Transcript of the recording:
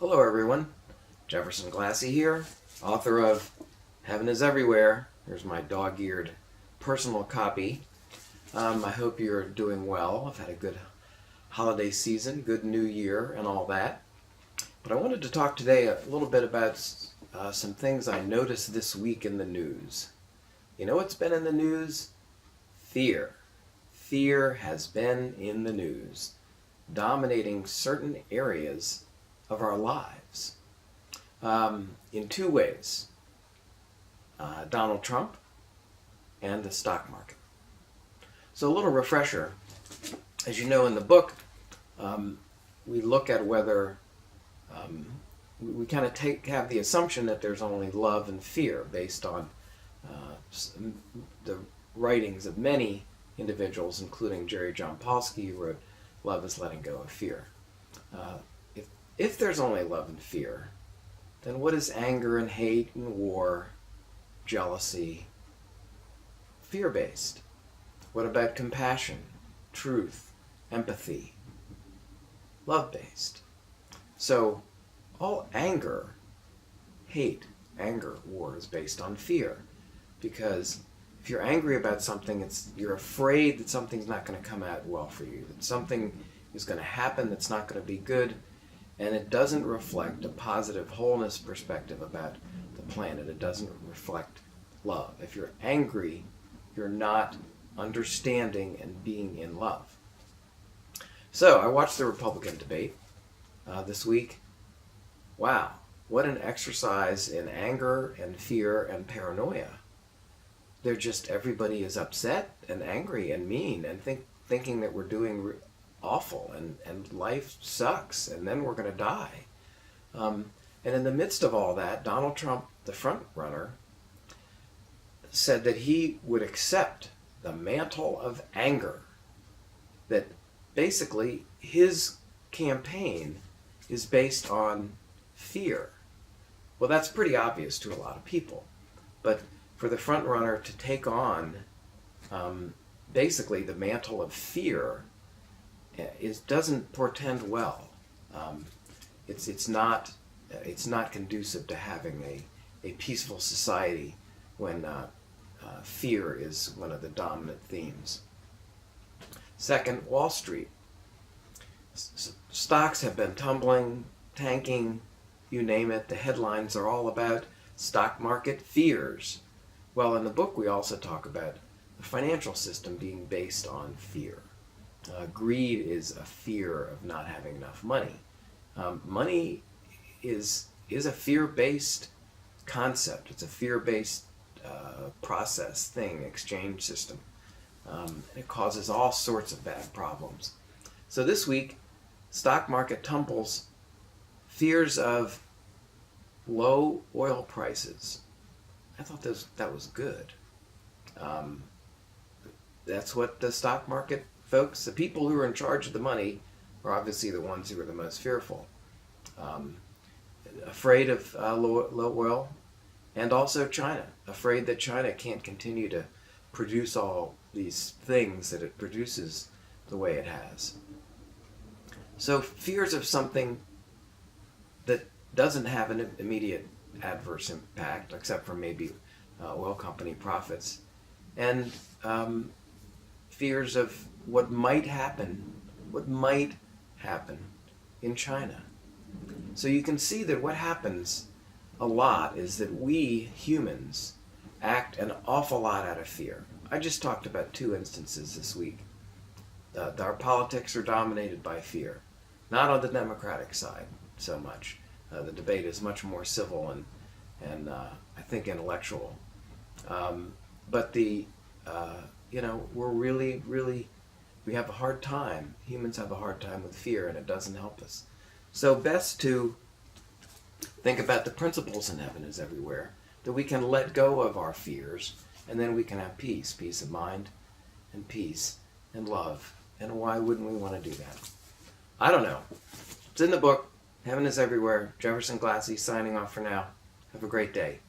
Hello everyone, Jefferson Glassie here, author of Heaven is Everywhere. Here's my dog-eared personal copy. I hope you're doing well. I've had a good holiday season, good new year and all that. But I wanted to talk today a little bit about some things I noticed this week in the news. You know what's been in the news? Fear. Fear has been in the news, dominating certain areas of our lives in two ways. Donald Trump and the stock market. So a little refresher. As you know, in the book, we look at whether we kind of have the assumption that there's only love and fear based on the writings of many individuals, including Jerry John Polsky, who wrote Love is Letting Go of Fear. If there's only love and fear, then what is anger and hate and war, jealousy, fear-based? What about compassion, truth, empathy, love-based? So all anger, war is based on fear. Because if you're angry about something, you're afraid that something's not going to come out well for you, that something is going to happen that's not going to be good, and it doesn't reflect a positive wholeness perspective about the planet. It doesn't reflect love. If you're angry, you're not understanding and being in love. So I watched the Republican debate this week. Wow, what an exercise in anger and fear and paranoia. Everybody is upset and angry and mean and thinking that we're doing awful and life sucks and then we're going to die. And in the midst of all that, Donald Trump, the front runner, said that he would accept the mantle of anger, that basically his campaign is based on fear. Well, that's pretty obvious to a lot of people, but for the front runner to take on basically the mantle of fear doesn't portend well. It's not conducive to having a peaceful society when fear is one of the dominant themes. Second, Wall Street. Stocks have been tumbling, tanking, you name it. The headlines are all about stock market fears. Well, in the book we also talk about the financial system being based on fear. Greed is a fear of not having enough money. Money is a fear-based concept. It's a fear-based process, exchange system. It causes all sorts of bad problems. So this week, stock market tumbles, fears of low oil prices. I thought that was good. That's what the stock market folks, the people who are in charge of the money, are obviously the ones who are the most fearful. Afraid of low oil, and also China. Afraid that China can't continue to produce all these things that it produces the way it has. So fears of something that doesn't have an immediate adverse impact, except for maybe oil company profits, and fears of what might happen in China. So you can see that what happens a lot is that we humans act an awful lot out of fear. I just talked about two instances this week. Our politics are dominated by fear. Not on the Democratic side so much. The debate is much more civil and I think intellectual. But we have a hard time. Humans have a hard time with fear, and it doesn't help us. So best to think about the principles in Heaven is Everywhere, that we can let go of our fears, and then we can have peace of mind, and peace, and love. And why wouldn't we want to do that? I don't know. It's in the book. Heaven is Everywhere. Jefferson Glassie signing off for now. Have a great day.